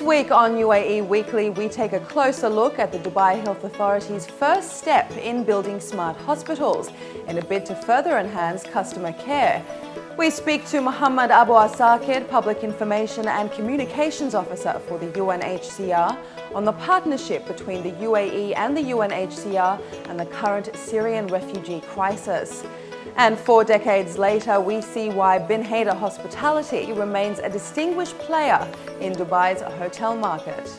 week on UAE Weekly, we take a closer look at the Dubai Health Authority's first step in building smart hospitals in a bid to further enhance customer care. We speak to Mohammed Abu Asaker, Public Information and Communications Officer for the UNHCR, on the partnership between the UAE and the UNHCR and the current Syrian refugee crisis. And 4 decades later, we see why Haider Hospitality remains a distinguished player in Dubai's hotel market.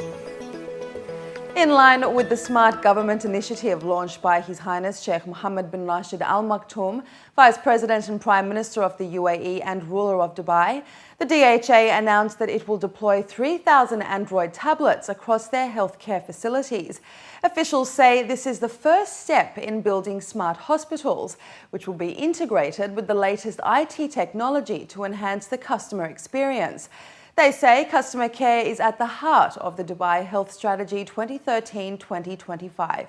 In line with the Smart Government Initiative launched by His Highness Sheikh Mohammed bin Rashid Al Maktoum, Vice President and Prime Minister of the UAE and ruler of Dubai, the DHA announced that it will deploy 3,000 Android tablets across their healthcare facilities. Officials say this is the first step in building smart hospitals, which will be integrated with the latest IT technology to enhance the customer experience. They say customer care is at the heart of the Dubai Health Strategy 2013-2025.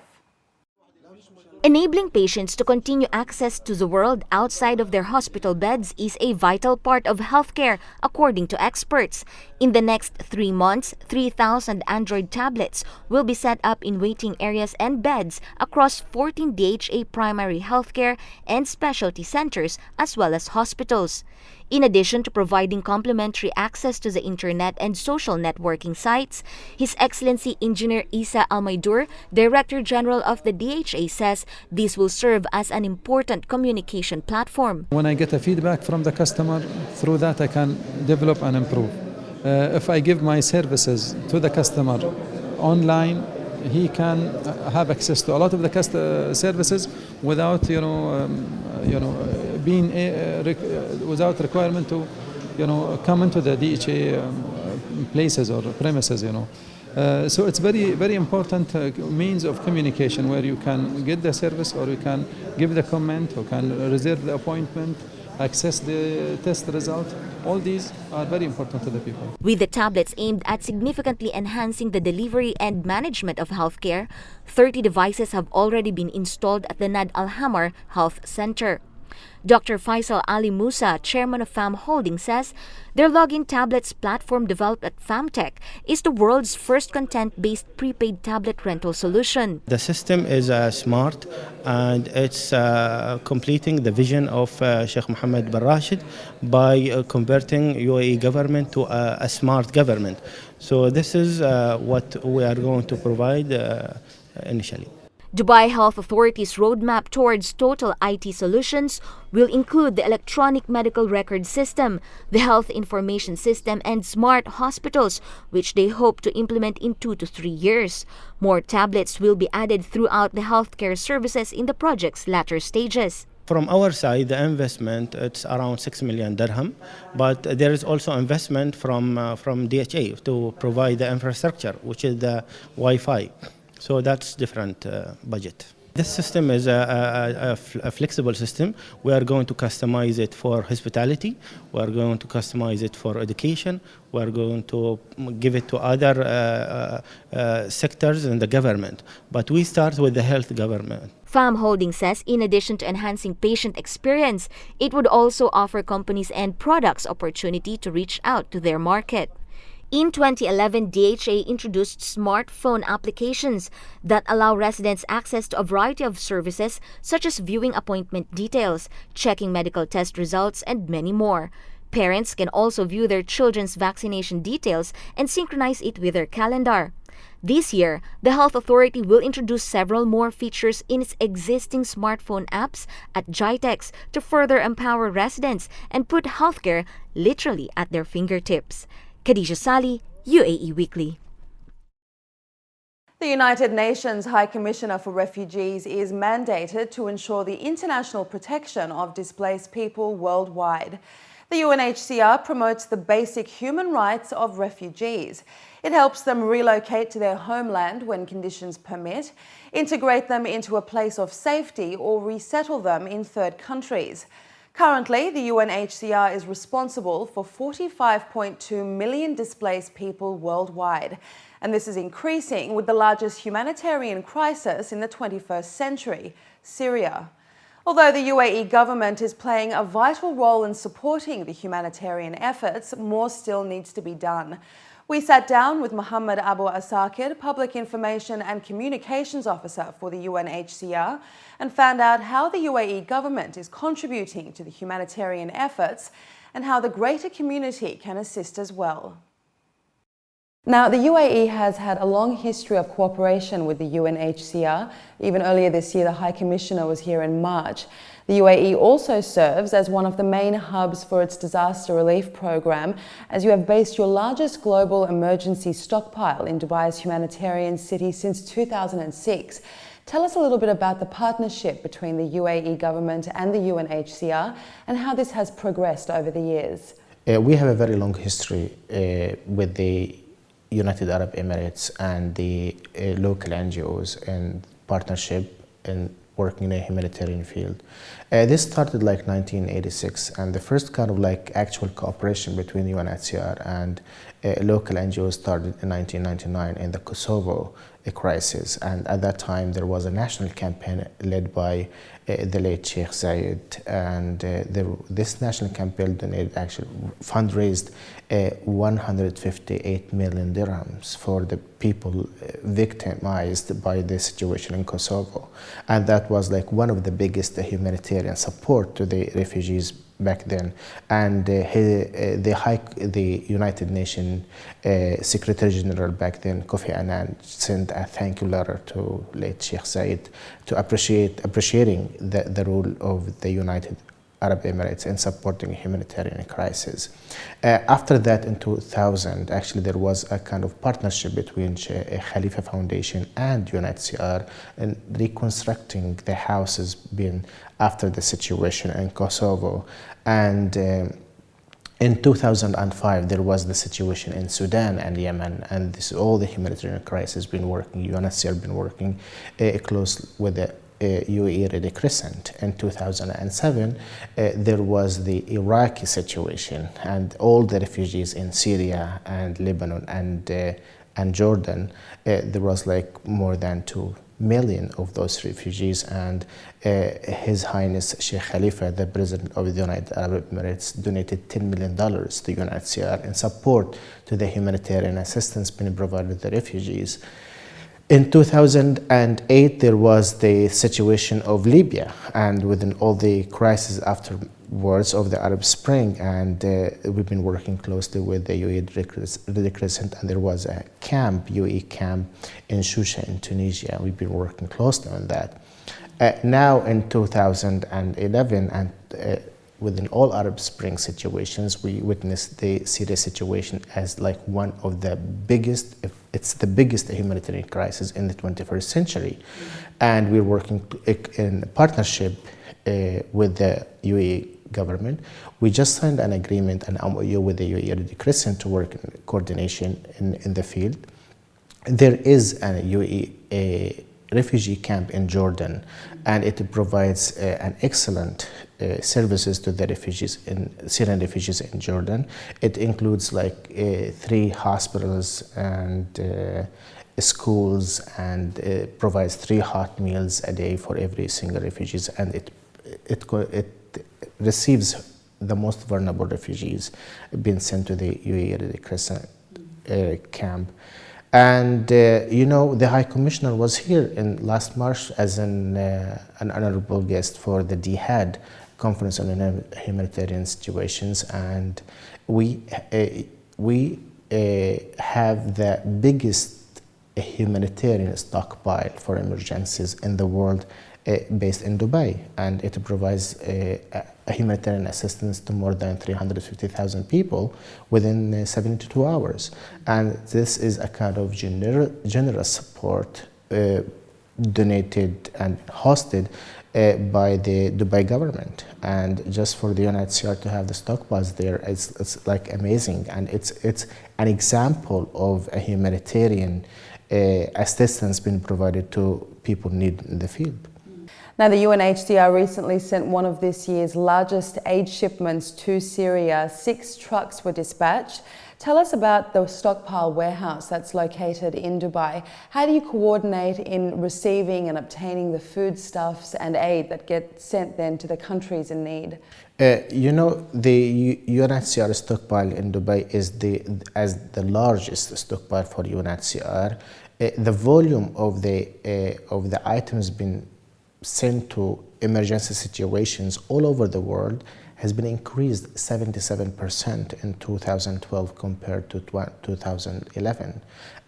Enabling patients to continue access to the world outside of their hospital beds is a vital part of healthcare, according to experts. In the next 3 months, 3,000 Android tablets will be set up in waiting areas and beds across 14 DHA primary healthcare and specialty centers, as well as hospitals. In addition to providing complimentary access to the internet and social networking sites, His Excellency Engineer Isa Al-Maidur, Director General of the DHA, says this will serve as an important communication platform. When I get a feedback from the customer, through that I can develop and improve. If I give my services to the customer online, he can have access to a lot of the services without, being without requirement to, come into the DHA places or premises, So it's very, very important means of communication where you can get the service, or you can give the comment, or can reserve the appointment, access the test result. All these are very important to the people. With the tablets aimed at significantly enhancing the delivery and management of healthcare, 30 devices have already been installed at the Nad Al Hamar Health Center. Dr. Faisal Ali Musa, chairman of FAM Holding, says their login tablets platform developed at FAMTech is the world's first content-based prepaid tablet rental solution. The system is smart, and it's completing the vision of Sheikh Mohammed bin Rashid by converting UAE government to a smart government. So this is what we are going to provide initially. Dubai Health Authority's roadmap towards total IT solutions will include the electronic medical record system, the health information system, and smart hospitals, which they hope to implement in 2 to 3 years. More tablets will be added throughout the healthcare services in the project's latter stages. From our side, the investment, it's around 6 million dirham, but there is also investment from DHA to provide the infrastructure, which is the Wi-Fi. So that's different budget. This system is a flexible system. We are going to customize it for hospitality. We are going to customize it for education. We are going to give it to other sectors in the government. But we start with the health government. FAM Holding says in addition to enhancing patient experience, it would also offer companies and products opportunity to reach out to their market. In 2011, DHA introduced smartphone applications that allow residents access to a variety of services such as viewing appointment details, checking medical test results, and many more. Parents can also view their children's vaccination details and synchronize it with their calendar. This year, the Health Authority will introduce several more features in its existing smartphone apps at GITEX to further empower residents and put healthcare literally at their fingertips. Khadija Sali, UAE Weekly. The United Nations High Commissioner for Refugees is mandated to ensure the international protection of displaced people worldwide. The UNHCR promotes the basic human rights of refugees. It helps them relocate to their homeland when conditions permit, integrate them into a place of safety, or resettle them in third countries. Currently, the UNHCR is responsible for 45.2 million displaced people worldwide, and this is increasing with the largest humanitarian crisis in the 21st century, Syria. Although the UAE government is playing a vital role in supporting the humanitarian efforts, more still needs to be done. We sat down with Mohammed Abu Asaker, Public Information and Communications Officer for the UNHCR, and found out how the UAE government is contributing to the humanitarian efforts and how the greater community can assist as well. Now, the UAE has had a long history of cooperation with the UNHCR. Even earlier this year, the High Commissioner was here in March. The UAE also serves as one of the main hubs for its disaster relief program, as you have based your largest global emergency stockpile in Dubai's humanitarian city since 2006. Tell us a little bit about the partnership between the UAE government and the UNHCR and how this has progressed over the years. We have a very long history with the United Arab Emirates and the local NGOs in partnership in working in a humanitarian field. This started like 1986, and the first kind of like actual cooperation between UNHCR and local NGOs started in 1999 in the Kosovo crisis. And at that time there was a national campaign led by the late Sheikh Zayed, and this national campaign donated, actually fundraised 158 million dirhams for the people victimized by the situation in Kosovo. And that was like one of the biggest humanitarian support to the refugees back then. And the United Nations Secretary General back then, Kofi Annan, sent a thank you letter to late Sheikh Zayed to appreciating the role of the United Arab Emirates in supporting a humanitarian crisis. After that, in 2000, actually there was a kind of partnership between Khalifa Foundation and UNHCR in reconstructing the houses being after the situation in Kosovo. And in 2005, there was the situation in Sudan and Yemen, and all the humanitarian crisis been working. UNHCR been working close with the UAE Red Crescent. In 2007, there was the Iraqi situation, and all the refugees in Syria and Lebanon and Jordan. There was like more than 2 million of those refugees, and His Highness Sheikh Khalifa, the President of the United Arab Emirates, donated $10 million to UNHCR in support to the humanitarian assistance being provided to the refugees. In 2008, there was the situation of Libya, and within all the crises afterwards of the Arab Spring, and we've been working closely with the UAE Red Crescent, and there was a camp, UAE camp in Shusha in Tunisia. We've been working closely on that. Now in 2011, and within all Arab Spring situations, we witnessed the Syria situation as like one of the biggest, it's the biggest humanitarian crisis in the 21st century. And we're working in partnership with the UAE government. We just signed an agreement, an MOU with the UAE Red Crescent to work in coordination in the field. There is a UAE refugee camp in Jordan, and it provides an excellent services to the refugees, Syrian refugees in Jordan. It includes like 3 hospitals and schools, and provides 3 hot meals a day for every single refugees, and it receives the most vulnerable refugees being sent to the UAE Red Crescent camp. And you know, the High Commissioner was here in last March as an honorable guest for the DHAD Conference on Humanitarian Situations, and we have the biggest humanitarian stockpile for emergencies in the world, based in Dubai, and it provides a humanitarian assistance to more than 350,000 people within 72 hours. And this is a kind of generous support donated and hosted by the Dubai government. And just for the UNHCR to have the stockpiles there, it's like amazing, and it's an example of a humanitarian assistance being provided to people in need in the field. Now, the UNHCR recently sent one of this year's largest aid shipments to Syria. 6 trucks were dispatched. Tell us about the stockpile warehouse that's located in Dubai. How do you coordinate in receiving and obtaining the foodstuffs and aid that get sent then to the countries in need? The UNHCR stockpile in Dubai is the largest stockpile for UNHCR. The volume of the items being sent to emergency situations all over the world has been increased 77% in 2012 compared to 2011.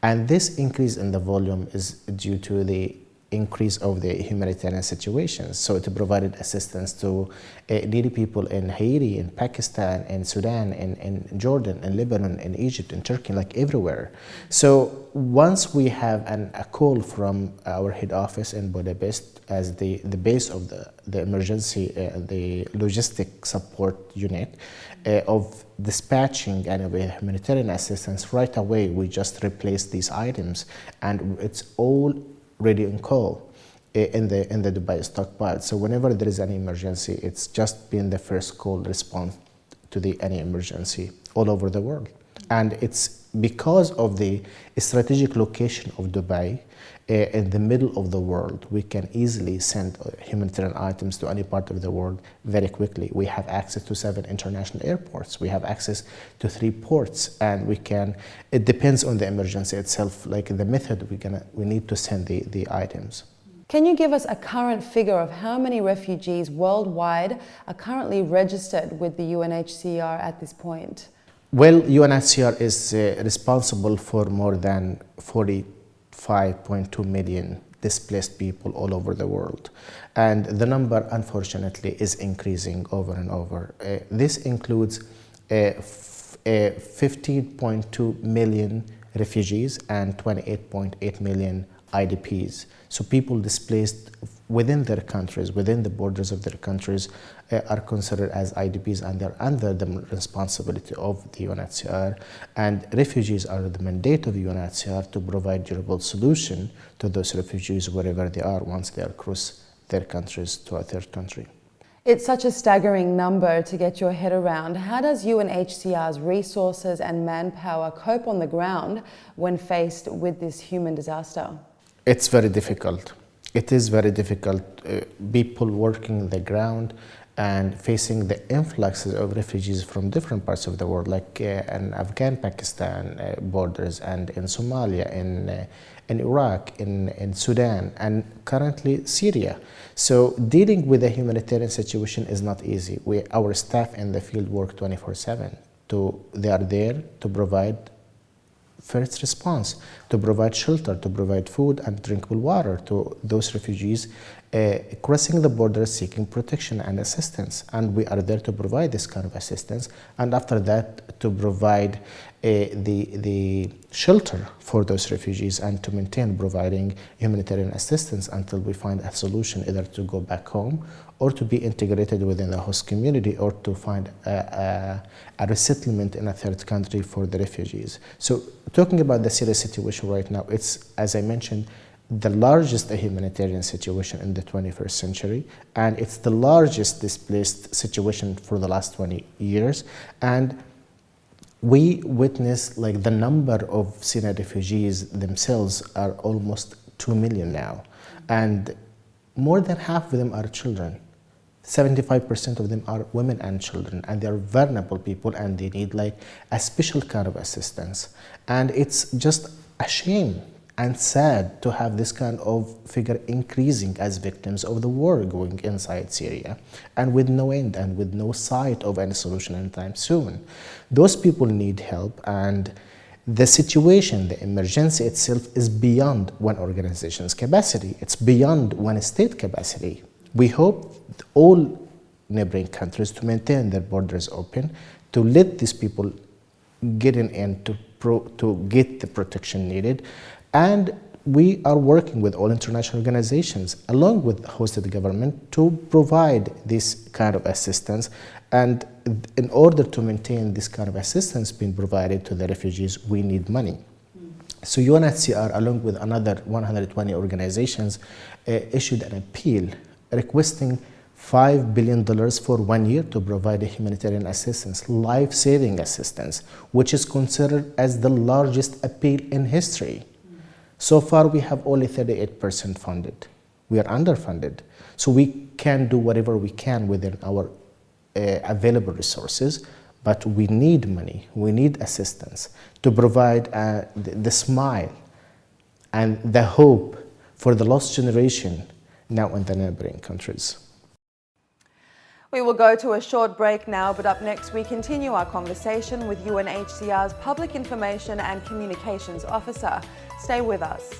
And this increase in the volume is due to the increase of the humanitarian situations. So it provided assistance to needy people in Haiti, in Pakistan, in Sudan, in Jordan, in Lebanon, in Egypt, in Turkey, like everywhere. So once we have a call from our head office in Budapest as the base of the emergency, the logistic support unit of dispatching humanitarian assistance, right away we just replace these items, and it's all ready on call in the Dubai stockpile. So whenever there is an emergency, it's just been the first call response to any emergency all over the world. And it's because of the strategic location of Dubai in the middle of the world, we can easily send humanitarian items to any part of the world very quickly. We have access to 7 international airports. We have access to 3 ports, and it depends on the emergency itself, like the method we need to send the items. Can you give us a current figure of how many refugees worldwide are currently registered with the UNHCR at this point? Well, UNHCR is responsible for more than 45.2 million displaced people all over the world. And the number, unfortunately, is increasing over and over. This includes 15.2 million refugees and 28.8 million IDPs. So people displaced within their countries, within the borders of their countries, are considered as IDPs, and they're under the responsibility of the UNHCR. And refugees are the mandate of UNHCR to provide durable solution to those refugees wherever they are once they cross their countries to a third country. It's such a staggering number to get your head around. How does UNHCR's resources and manpower cope on the ground when faced with this human disaster? It's very difficult. It is very difficult. People working on the ground and facing the influxes of refugees from different parts of the world, like in Afghan-Pakistan borders, and in Somalia, in Iraq, in Sudan, and currently Syria. So dealing with the humanitarian situation is not easy. Our staff in the field work 24/7. They are there to provide first response, to provide shelter, to provide food and drinkable water to those refugees crossing the border seeking protection and assistance. And we are there to provide this kind of assistance, and after that to provide the shelter for those refugees and to maintain providing humanitarian assistance until we find a solution, either to go back home or to be integrated within the host community, or to find a resettlement in a third country for the refugees. So talking about the Syria situation right now, it's, as I mentioned, the largest humanitarian situation in the 21st century, and it's the largest displaced situation for the last 20 years. And we witness like the number of Syrian refugees themselves are almost 2 million now, and more than half of them are children. 75% of them are women and children, and they are vulnerable people, and they need like a special kind of assistance. And it's just a shame and sad to have this kind of figure increasing as victims of the war going inside Syria, and with no end and with no sight of any solution anytime soon. Those people need help, and the situation, the emergency itself, is beyond one organization's capacity. It's beyond one state capacity. We hope all neighboring countries to maintain their borders open, to let these people get in and to get the protection needed. And we are working with all international organizations along with hosted government to provide this kind of assistance. And in order to maintain this kind of assistance being provided to the refugees, we need money. So UNHCR, along with another 120 organizations, issued an appeal requesting $5 billion for 1 year to provide a humanitarian assistance, life-saving assistance, which is considered as the largest appeal in history. So far, we have only 38% funded. We are underfunded. So we can do whatever we can within our available resources, but we need money, we need assistance to provide the smile and the hope for the lost generation now in the neighboring countries. We will go to a short break now, but up next we continue our conversation with UNHCR's Public Information and Communications Officer. Stay with us.